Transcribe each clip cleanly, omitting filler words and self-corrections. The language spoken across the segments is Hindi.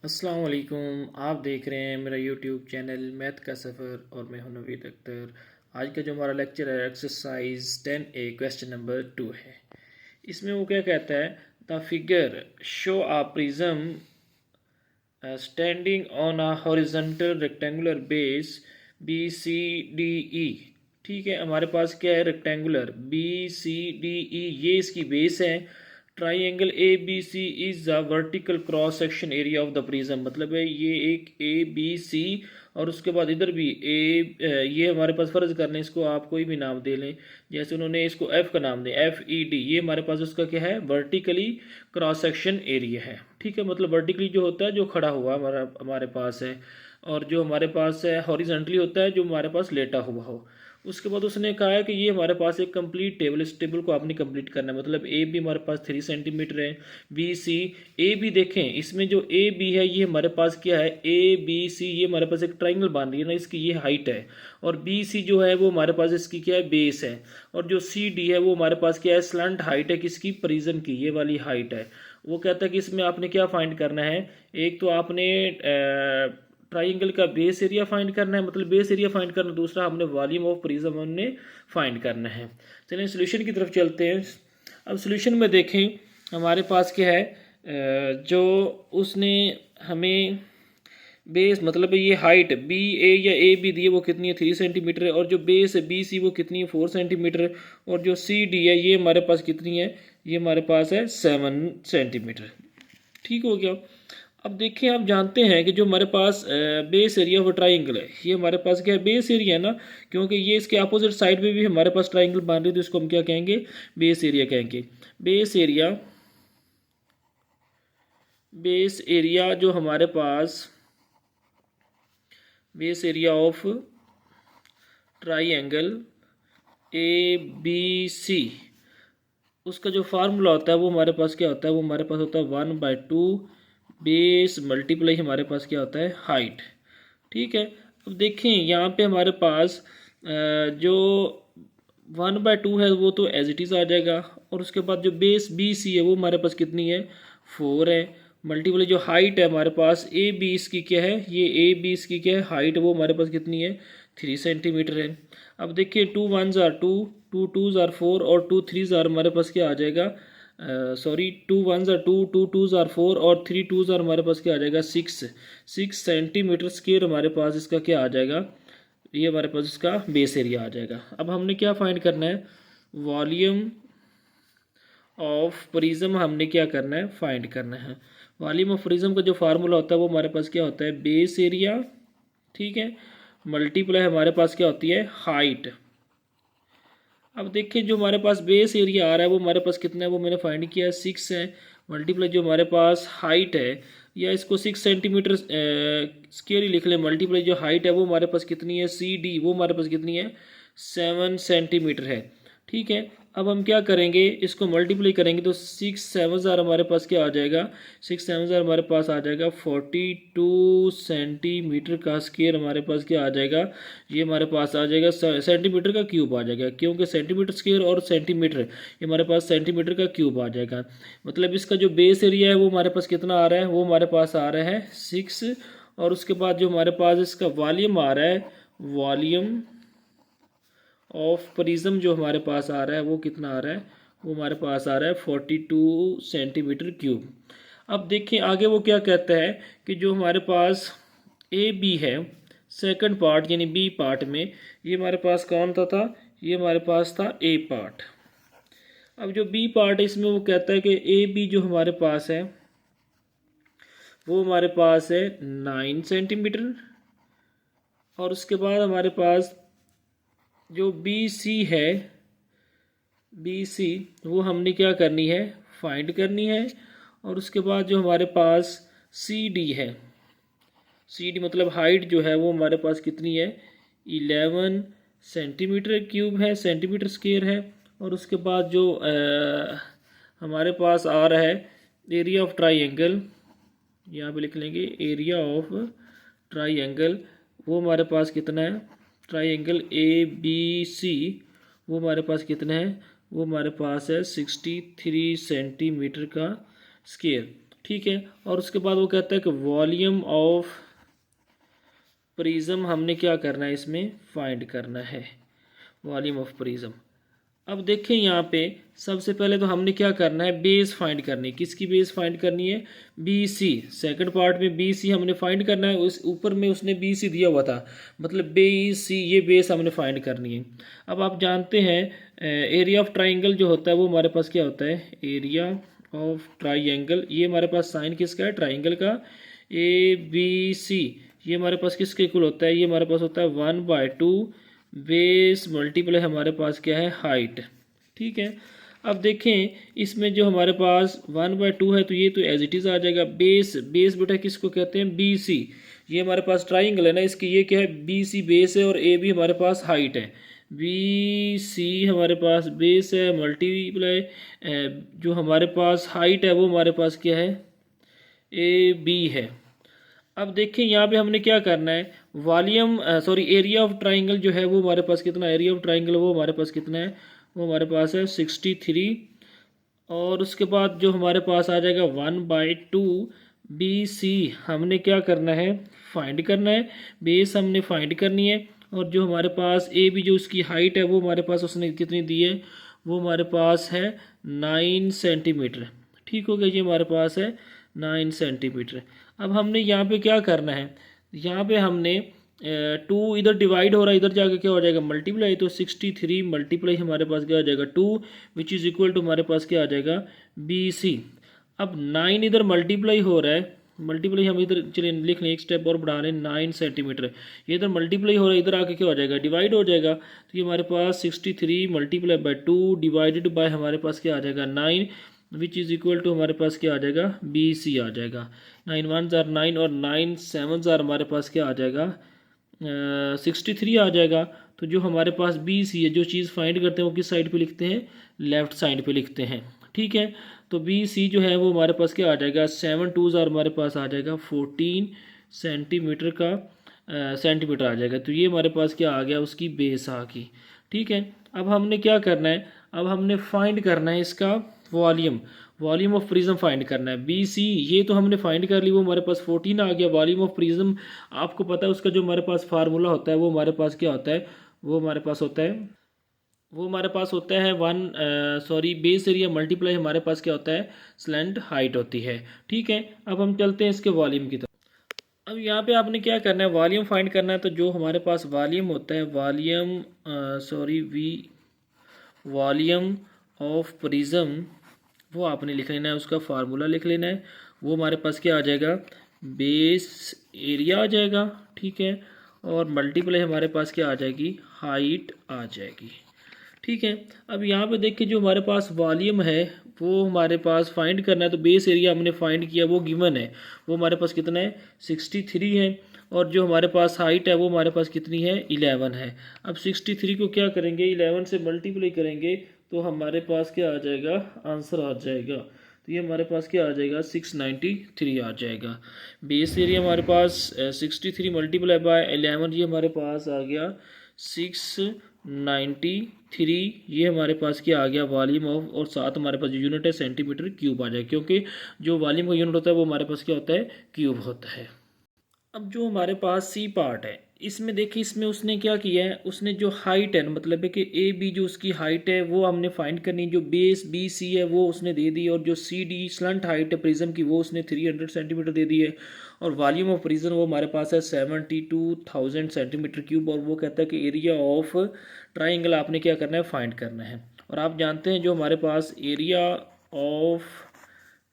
अस्सलाम वालेकुम। आप देख रहे हैं मेरा यूट्यूब चैनल मैथ का सफ़र और मैं हूं नवीद अख्तर। आज का जो हमारा लेक्चर है एक्सरसाइज 10A क्वेश्चन नंबर 2 है। इसमें वो क्या कहता है, the figure show a prism standing on a horizontal rectangular base BCDE। ठीक है, हमारे पास क्या है, रेक्टेंगुलर BCDE, ये इसकी बेस है। Triangle ABC is the vertical cross section area of the prism, मतलब है ये एक ABC और उसके बाद इधर भी ये हमारे पास फर्ज करने, इसको आप कोई भी नाम दे लें, जैसे उन्होंने इसको F का नाम दिया FED, ये हमारे पास उसका क्या है, वर्टिकली क्रॉस सेक्शन एरिया है। ठीक है, मतलब वर्टिकली जो होता है जो खड़ा हुआ हमारा हमारे पास है, और जो हमारे पास है हॉरिजॉन्टली होता है जो हमारे पास लेटा हुआ हो। उसके बाद उसने कहा है कि ये हमारे पास एक कंप्लीट टेबल, इस टेबल को आपने कंप्लीट करना है, मतलब ए बी हमारे पास 3 सेंटीमीटर है, बी सी ए बी देखें, इसमें जो ए बी है ये हमारे पास क्या है, ए बी सी, ये हमारे पास एक ट्राइंगल बन रही है ना, इसकी ये हाइट है, और बी सी जो है वो हमारे पास इसकी क्या है, बेस है, और जो सी डी है वो हमारे पास क्या है, स्लंट हाइट है, किसकी, प्रिज्म की, ये वाली हाइट है। वो कहता है कि इसमें आपने क्या फाइंड करना है, एक तो आपने ट्राइंगल का बेस एरिया फाइंड करना है, मतलब बेस एरिया फाइंड करना, दूसरा हमने वॉल्यूम ऑफ प्रिज्म हमने फाइंड करना है। चलिए सोल्यूशन की तरफ चलते हैं। अब सोल्यूशन में देखें हमारे पास क्या है, जो उसने हमें बेस, मतलब ये हाइट बी ए या ए बी दी है वो कितनी है, 3 सेंटीमीटर है, और जो बेस है बी सी वो कितनी है, 4 सेंटीमीटर, और जो सी डी है ये हमारे पास कितनी है, ये हमारे पास है 7 सेंटीमीटर। ठीक हो गया। अब देखिए, आप जानते हैं कि जो हमारे पास बेस एरिया ऑफ ट्राइंगल है, ये हमारे पास क्या है, बेस एरिया है ना, क्योंकि ये इसके अपोजिट साइड पे भी हमारे पास ट्राइंगल बन रही है, तो इसको हम क्या कहेंगे, बेस एरिया कहेंगे। बेस एरिया, बेस एरिया जो हमारे पास, base area of triangle ABC, उसका जो फार्मूला होता है वो हमारे पास क्या होता है, वो हमारे पास होता है 1/2 बेस मल्टीप्लाई हमारे पास क्या होता है, हाइट। ठीक है, अब देखें यहाँ पे हमारे पास जो 1/2 है वो तो एज इट इज़ आ जाएगा, और उसके बाद जो बेस BC है वो हमारे पास कितनी है, 4 है, मल्टीप्लाई जो हाइट है हमारे पास AB इसकी क्या है, ये AB इसकी क्या है, हाइट, वो हमारे पास कितनी है, 3 सेंटीमीटर है। अब देखिए 2 1s are 2, 2 2s are 4 और 2 3s are हमारे पास क्या आ जाएगा, sorry 2 1s are 2, 2 2s are 4 और 3 2s are हमारे पास क्या आ जाएगा, 6 सेंटीमीटर स्क्वायर हमारे पास इसका क्या आ जाएगा, ये हमारे पास इसका बेस एरिया आ जाएगा। अब हमने क्या फाइंड करना है, वॉल्यूम ऑफ प्रिज्म हमने क्या करना है, फाइंड करना है। वॉल्यूम ऑफ प्रिज्म का जो फार्मूला होता है वो हमारे पास क्या होता है, बेस एरिया, ठीक है, मल्टीप्लाई हमारे पास क्या होती है, हाइट। अब देखिए जो हमारे पास बेस एरिया आ रहा है वो हमारे पास कितना है, वो मैंने फाइंड किया है 6 है, मल्टीप्लाई जो हमारे पास हाइट है, या इसको 6 सेंटीमीटर स्क्वायर ही लिख लें, मल्टीप्लाई जो हाइट है वो हमारे पास कितनी है, CD, वो हमारे पास कितनी है, 7 सेंटीमीटर है। ठीक है, अब हम क्या करेंगे, इसको मल्टीप्लाई करेंगे तो 6 7 हमारे पास क्या आ जाएगा, 6 7 हमारे पास आ जाएगा 42 सेंटीमीटर का स्क्वायर हमारे पास क्या आ जाएगा, ये हमारे पास आ जाएगा सेंटीमीटर का क्यूब आ जाएगा, क्योंकि सेंटीमीटर स्क्वायर और सेंटीमीटर ये हमारे पास सेंटीमीटर का क्यूब आ जाएगा। मतलब इसका जो बेस एरिया है वो हमारे पास कितना आ रहा है, वो हमारे पास आ रहा है 6, और उसके बाद जो हमारे पास इसका वॉल्यूम आ रहा है, वॉल्यूम ऑफ प्रिज्म जो हमारे पास आ रहा है वो कितना आ रहा है, वो हमारे पास आ रहा है 42 सेंटीमीटर क्यूब। अब देखिए आगे वो क्या कहता है कि जो हमारे पास AB है सेकंड पार्ट यानी B पार्ट में, ये हमारे पास कौन था ये हमारे पास था A पार्ट। अब जो B पार्ट है इसमें वो कहता है कि AB जो हमारे पास है वो हमारे पास है 9 सेंटीमीटर, और उसके बाद हमारे पास जो BC है, BC वो हमने क्या करनी है, फाइंड करनी है, और उसके बाद जो हमारे पास CD है, CD मतलब हाइट जो है वो हमारे पास कितनी है, 11 सेंटीमीटर क्यूब है, सेंटीमीटर स्क्वायर है, और उसके बाद जो हमारे पास आ रहा है एरिया ऑफ ट्राइंगल, यहाँ पे लिख लेंगे एरिया ऑफ ट्राइंगल, वो हमारे पास कितना है, ट्राइंगल ABC वो हमारे पास कितना है, वो हमारे पास है 63 सेंटीमीटर का स्क्वायर। ठीक है। और उसके बाद वो कहता है कि वॉल्यूम ऑफ प्रिज्म हमने क्या करना है, इसमें फाइंड करना है वॉल्यूम ऑफ प्रिज्म। अब देखें यहाँ पे सबसे पहले तो हमने क्या करना है, बेस फाइंड करनी है। किसकी बेस फाइंड करनी है, बी सी। सेकेंड पार्ट में बी सी हमने फाइंड करना है, उस ऊपर में उसने बी सी दिया हुआ था, मतलब बी सी ये बेस हमने फाइंड करनी है। अब आप जानते हैं एरिया ऑफ ट्राइंगल जो होता है वो हमारे पास क्या होता है, एरिया ऑफ ट्राइंगल, ये हमारे पास साइन किसका है, ट्राइंगल का, ए बी सी, ये हमारे पास किसके इक्वल होता है, ये हमारे पास होता है 1/2 बेस मल्टीप्लाई हमारे पास क्या है, हाइट। ठीक है। अब देखें इसमें जो हमारे पास 1/2 है तो ये तो एज इट इज़ आ जाएगा। बेस बेस बेटा किसको कहते हैं, बी सी। ये हमारे पास ट्राइंगल है ना, इसकी ये क्या है, बी सी बेस है और ए बी हमारे पास हाइट है। बी सी हमारे पास बेस है, मल्टीप्लाई जो हमारे पास हाइट है वो हमारे पास क्या है, ए बी है। अब देखिए यहाँ पे हमने क्या करना है, volume sorry area of triangle जो है वो हमारे पास कितना, एरिया ऑफ ट्राइंगल वो हमारे पास कितना है, वो हमारे पास है 63। और उसके बाद जो हमारे पास आ जाएगा 1/2 बी सी, हमने क्या करना है, फाइंड करना है, बेस हमने फाइंड करनी है। और जो हमारे पास ए बी जो उसकी हाइट है वो हमारे पास उसने कितनी दी है, वो हमारे पास है 9 सेंटीमीटर। ठीक हो गया, ये हमारे पास है 9 सेंटीमीटर। अब हमने यहाँ पे क्या करना है, यहाँ पे हमने 2 इधर डिवाइड हो रहा है, इधर जाके क्या हो जाएगा, मल्टीप्लाई। तो 63 मल्टीप्लाई हमारे पास क्या आ जाएगा 2, विच इज़ इक्वल टू हमारे पास क्या आ जाएगा, बी सी। अब 9 इधर मल्टीप्लाई हो रहा है, मल्टीप्लाई हम इधर चलिए लिख लें, एक स्टेप और बढ़ा लें, 9 सेंटीमीटर। ये इधर मल्टीप्लाई हो रहा है, इधर आके क्या हो जाएगा, डिवाइड हो जाएगा। तो ये हमारे पास 63 मल्टीप्लाई बाय 2 डिवाइडेड बाय हमारे पास क्या आ जाएगा 9, विच इज़ इक्वल टू हमारे पास क्या आ जाएगा, बी सी आ जाएगा। 9 1s are 9 और 9 7s are हमारे पास क्या आ जाएगा, 63 आ जाएगा। तो जो हमारे पास बी सी है, जो चीज़ फाइंड करते हैं वो किस साइड पे लिखते हैं, लेफ़्ट साइड पे लिखते हैं। ठीक है। तो बी सी जो है वो हमारे पास क्या आ जाएगा, 7 2s are हमारे पास आ जाएगा 14 सेंटीमीटर का सेंटीमीटर आ जाएगा। तो ये हमारे पास क्या आ गया, उसकी बेस आ गई। ठीक है। अब हमने क्या करना है, अब हमने फाइंड करना है इसका volume, volume of prism find करना है। बी सी ये तो हमने फाइंड कर ली, वो हमारे पास 14 आ गया। वॉल्यूम ऑफ प्रिज्म आपको पता है उसका जो हमारे पास फार्मूला होता है वो हमारे पास क्या होता है, वो हमारे पास होता है, वो हमारे पास होता है बेस एरिया मल्टीप्लाई हमारे पास क्या होता है, स्लैंट हाइट होती है। ठीक है। अब हम चलते हैं इसके वॉल्यूम की तरफ। अब यहाँ पे आपने क्या करना है, वॉल्यूम फाइंड करना है। तो जो हमारे पास वॉल्यूम होता है, वॉल्यूम ऑफ प्रिज्म वो आपने लिख लेना है, उसका फार्मूला लिख लेना है। वो हमारे पास क्या आ जाएगा, बेस एरिया आ जाएगा। ठीक है। और मल्टीप्लाई हमारे पास क्या आ जाएगी, हाइट आ जाएगी। ठीक है। अब यहाँ पे देखिए जो हमारे पास वॉल्यूम है वो हमारे पास फाइंड करना है। तो बेस एरिया हमने फाइंड किया, वो गिवन है, वो हमारे पास कितना है, 63 है। और जो हमारे पास हाइट है वो हमारे पास कितनी है, 11 है। अब 63 को क्या करेंगे, 11 से मल्टीप्लाई करेंगे तो हमारे पास क्या आ जाएगा, आंसर आ जाएगा। तो ये हमारे पास क्या आ जाएगा, 693 आ जाएगा। बेस एरिया हमारे पास 63 मल्टीप्लाई बाय 11, ये हमारे पास आ गया 693। ये हमारे पास क्या आ गया, वॉल्यूम ऑफ, और साथ हमारे पास जो यूनिट है सेंटीमीटर क्यूब आ जाएगा, क्योंकि जो वॉल्यूम का यूनिट होता है वो हमारे पास क्या होता है, क्यूब होता है। अब जो हमारे पास सी पार्ट है, इसमें देखिए इसमें उसने क्या किया है, उसने जो हाइट है मतलब है कि ए बी जो उसकी हाइट है वो हमने फाइंड करनी, जो बेस बी सी है वो उसने दे दी, और जो सी डी स्लंट हाइट है प्रिज्म की वो उसने 300 सेंटीमीटर दे दी है। और वॉल्यूम ऑफ प्रिज्म वो हमारे पास है 72,000 सेंटीमीटर क्यूब। और वो कहता है कि एरिया ऑफ ट्राइंगल आपने क्या करना है, फाइंड करना है। और आप जानते हैं जो हमारे पास area of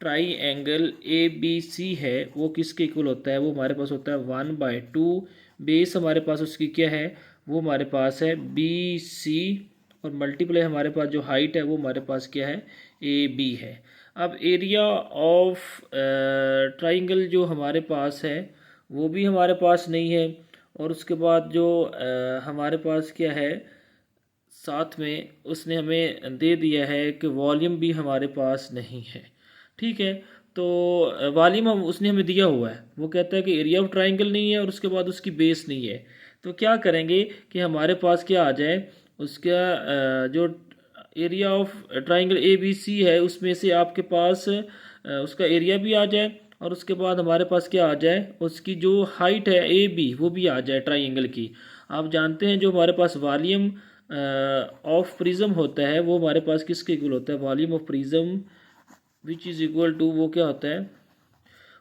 triangle A B C है वो किसके इक्वल होता है, वो हमारे पास होता है 1/2 बेस हमारे पास उसकी क्या है, वो हमारे पास है बी सी। और मल्टीप्लाई हमारे पास जो हाइट है वो हमारे पास क्या है, ए बी है। अब एरिया ऑफ ट्राइंगल जो हमारे पास है वो भी हमारे पास नहीं है। और उसके बाद जो हमारे पास क्या है, साथ में उसने हमें दे दिया है कि वॉल्यूम भी हमारे पास नहीं है। ठीक है। तो वॉल्यूम हम उसने हमें दिया हुआ है, वो कहता है कि एरिया ऑफ ट्राइंगल नहीं है और उसके बाद उसकी बेस नहीं है। तो क्या करेंगे कि हमारे पास क्या आ जाए, उसका जो area of triangle A B C है उसमें से आपके पास उसका एरिया भी आ जाए और उसके बाद हमारे पास क्या आ जाए, उसकी जो हाइट है ए बी वो भी आ जाए ट्राइंगल की। आप जानते हैं जो हमारे पास वॉल्यूम ऑफ प्रिज्म होता है वो हमारे पास किसके इक्वल होता है, volume of prism which is equal to, वो क्या होता है,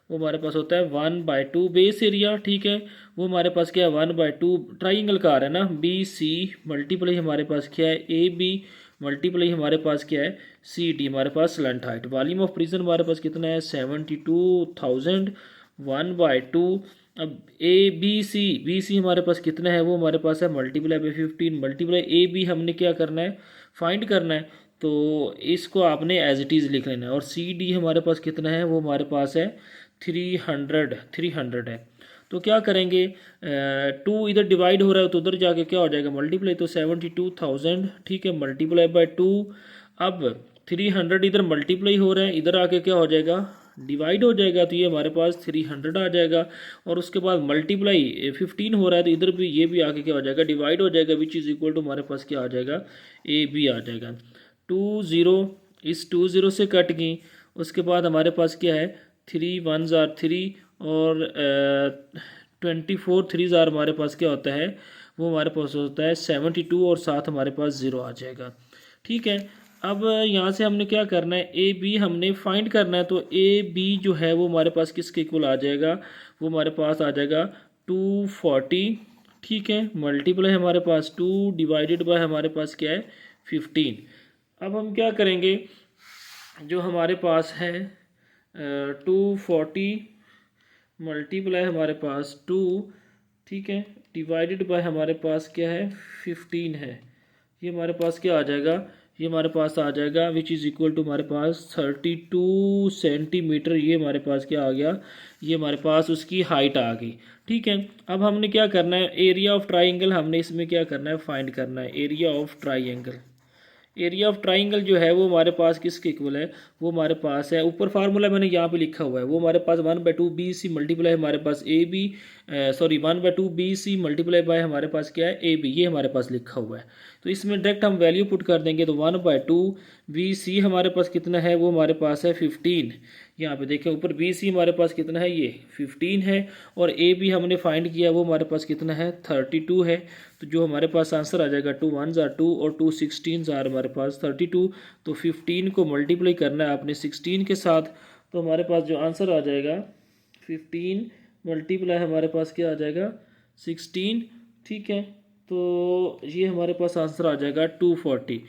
वो हमारे पास होता है 1/2 बेस एरिया। ठीक है, वो हमारे पास क्या है 1/2 ट्राइंगल का आ रहा है ना, बी सी मल्टीप्लाई हमारे पास क्या है ए बी मल्टीप्लाई हमारे पास क्या है सी डी, हमारे पास slant height. Volume of prison हमारे पास कितना है 72,000 1/2। अब बी सी हमारे पास कितना है, वो हमारे पास है multiply by 15 multiply A B हमने क्या करना है फाइंड करना है, तो इसको आपने एज इट इज़ लिख लेना है। और सी डी हमारे पास कितना है, वो हमारे पास है 300 है। तो क्या करेंगे, 2 इधर डिवाइड हो रहा है तो उधर जाके क्या हो जाएगा मल्टीप्लाई, तो 72,000 ठीक है मल्टीप्लाई बाय 2। अब 300 इधर मल्टीप्लाई हो रहा है, इधर आके क्या हो जाएगा डिवाइड हो जाएगा, तो ये हमारे पास 300 आ जाएगा। और उसके बाद मल्टीप्लाई 15 हो रहा है तो इधर भी ये भी आके क्या हो जाएगा डिवाइड हो जाएगा, विच इज़ इक्वल टू हमारे पास क्या आ जाएगा ए बी आ जाएगा। 2 0 इस 2 0 से कट गई। उसके बाद हमारे पास क्या है 3 1s are 3 और 24 3s are हमारे पास क्या होता है, वो हमारे पास होता है 72 और साथ हमारे पास 0 आ जाएगा। ठीक है, अब यहाँ से हमने क्या करना है ए बी हमने फाइंड करना है, तो ए बी जो है वो हमारे पास किसके इक्वल आ जाएगा, वो हमारे पास आ जाएगा 240। ठीक है, मल्टीप्लाई हमारे पास 2 डिवाइडेड बाय हमारे पास क्या है 15। अब हम क्या करेंगे, जो हमारे पास है 240 मल्टीप्लाई हमारे पास 2 ठीक है डिवाइडेड बाय हमारे पास क्या है 15 है, ये हमारे पास क्या आ जाएगा, ये हमारे पास आ जाएगा विच इज़ इक्वल टू हमारे पास 32 सेंटीमीटर। ये हमारे पास क्या आ गया, ये हमारे पास उसकी हाइट आ गई। ठीक है, अब हमने क्या करना है एरिया ऑफ ट्राइंगल, हमने इसमें क्या करना है फाइंड करना है area of triangle. Area of triangle जो है वो हमारे पास किसके इक्वल है, वो हमारे पास है ऊपर फार्मूला मैंने यहाँ पे लिखा हुआ है, वो हमारे पास 1/2 बी सी मल्टीप्लाई हमारे पास A B 1/2 B C multiply by हमारे पास क्या है ए बी, ये हमारे पास लिखा हुआ है। तो इसमें डायरेक्ट हम वैल्यू पुट कर देंगे, तो 1/2 बी सी हमारे पास कितना है, वो हमारे पास है 15। यहाँ पे देखें ऊपर बी सी हमारे पास कितना है ये 15 है, और ए बी हमने फाइंड किया वो हमारे पास कितना है 32 है। तो जो हमारे पास आंसर आ जाएगा 2 1s are 2 और 2 16s are हमारे पास 32। तो 15 को मल्टीप्लाई करना है आपने 16 के साथ, तो हमारे पास जो आंसर आ जाएगा 15 मल्टीप्लाई हमारे पास क्या आ जाएगा 16। ठीक है, तो ये हमारे पास आंसर आ जाएगा 240।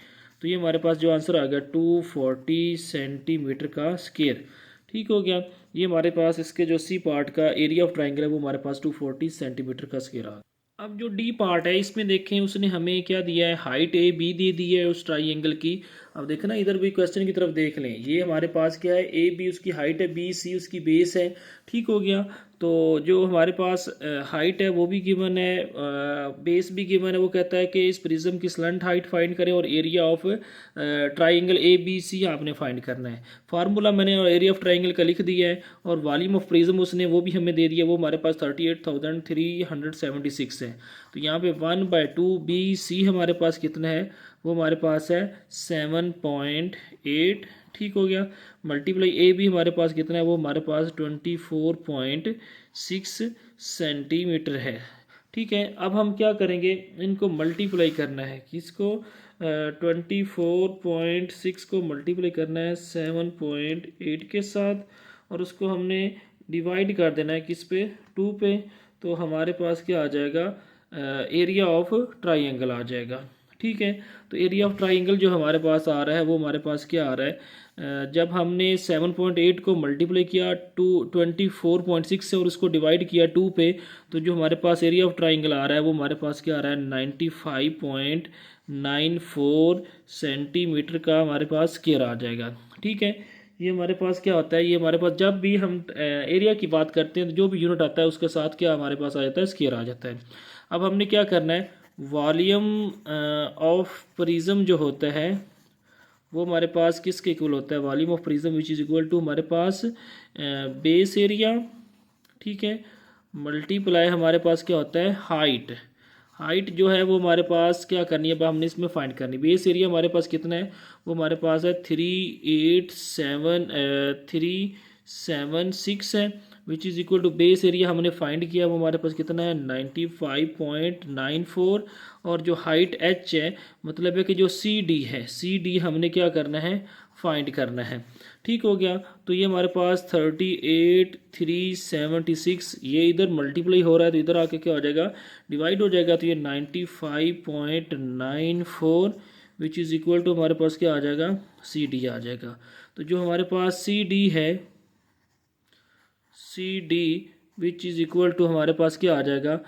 तो ये हमारे पास जो आंसर आ गया 240 सेंटीमीटर का स्क्वायर। ठीक हो गया, ये हमारे पास इसके जो सी पार्ट का एरिया ऑफ ट्राइंगल है वो हमारे पास 240 सेंटीमीटर का स्क्वायर आ गया। अब जो डी पार्ट है इसमें देखें उसने हमें क्या दिया है हाइट ए बी दे दी है उस ट्राइंगल की। अब देखें ना इधर भी क्वेश्चन की तरफ देख लें, ये हमारे पास क्या है ए बी उसकी हाइट है, बी सी उसकी बेस है। ठीक हो गया, तो जो हमारे पास हाइट है वो भी गिवन है, बेस भी गिवन है। वो कहता है कि इस प्रिज्म की स्लंट हाइट फाइंड करें और area of triangle A B C आपने फाइंड करना है। फार्मूला मैंने एरिया ऑफ ट्राइंगल का लिख दिया है, और वॉल्यूम ऑफ प्रिज्म उसने वो भी हमें दे दिया, वो हमारे पास 38,376 है। तो यहाँ पे 1/2 बी सी हमारे पास कितना है, वो हमारे पास है 7.8। ठीक हो गया, मल्टीप्लाई ए भी हमारे पास कितना है, वो हमारे पास 24.6 सेंटीमीटर है। ठीक है, अब हम क्या करेंगे इनको मल्टीप्लाई करना है, किसको 24.6 को मल्टीप्लाई करना है 7.8 के साथ, और उसको हमने डिवाइड कर देना है किस पे 2 पे। तो हमारे पास क्या आ जाएगा एरिया ऑफ ट्राइंगल आ जाएगा। ठीक है, तो एरिया ऑफ ट्राइंगल जो हमारे पास आ रहा है वो हमारे पास क्या आ रहा है, जब हमने 7.8 को मल्टीप्लाई किया 24.6 से और उसको डिवाइड किया 2 पे, तो जो हमारे पास एरिया ऑफ ट्राइंगल आ रहा है वो हमारे पास क्या आ रहा है 95.94 सेंटीमीटर का हमारे पास स्क्वायर आ जाएगा। ठीक है, ये हमारे पास क्या होता है, ये हमारे पास जब भी हम एरिया की बात करते हैं तो जो भी यूनिट आता है उसके साथ क्या हमारे पास आ जाता है स्क्वायर आ जाता है। अब हमने क्या करना है वॉल्यूम ऑफ प्रिज्म जो होता है वो हमारे पास किसके इक्वल होता है, volume of prism which is equal to हमारे पास बेस एरिया। ठीक है, मल्टीप्लाई हमारे पास क्या होता है हाइट। हाइट जो है वो हमारे पास क्या करनी है, अब हमने इसमें फाइंड करनी है। बेस एरिया हमारे पास कितना है, वो हमारे पास है 387 है, which is equal to base area हमने फाइंड किया, वो हमारे पास कितना है 95.94। और जो हाइट एच है, मतलब है कि जो सी डी है, सी डी हमने क्या करना है, फाइंड करना है। ठीक हो गया। तो ये हमारे पास 38,376, ये इधर मल्टीप्लाई हो रहा है तो इधर आके क्या हो जाएगा, डिवाइड हो जाएगा। तो ये 95.94 विच इज़ इक्वल टू हमारे पास क्या आ जाएगा, सी डी आ जाएगा। तो जो हमारे पास सी डी है, C D which is equal to हमारे पास क्या आ जाएगा,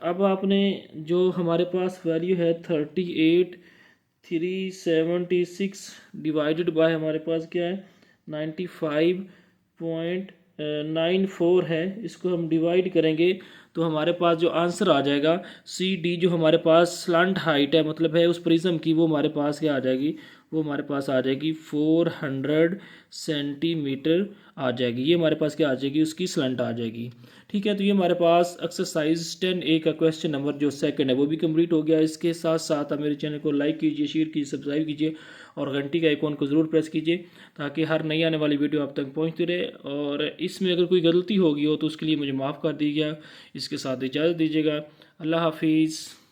अब आपने जो हमारे पास वैल्यू है 38,376 डिवाइडेड बाय हमारे पास क्या है 95.94 है, इसको हम डिवाइड करेंगे तो हमारे पास जो आंसर आ जाएगा सी डी, जो हमारे पास स्लंट हाइट है, मतलब है उस प्रिज्म की, वो हमारे पास क्या आ जाएगी, वो हमारे पास आ जाएगी 400 सेंटीमीटर आ जाएगी। ये हमारे पास क्या आ जाएगी, उसकी स्लंट आ जाएगी। ठीक है, तो ये हमारे पास एक्सरसाइज 10A का क्वेश्चन नंबर जो सेकंड है वो भी कंप्लीट हो गया। इसके साथ साथ आप मेरे चैनल को लाइक कीजिए, शेयर कीजिए, सब्सक्राइब कीजिए और घंटी का आइकॉन को ज़रूर प्रेस कीजिए ताकि हर नई आने वाली वीडियो आप तक पहुंचती रहे। और इसमें अगर कोई गलती होगी हो तो उसके लिए मुझे माफ़ कर दीजिएगा। इसके साथ इजाज़त दीजिएगा। अल्लाह हाफिज़।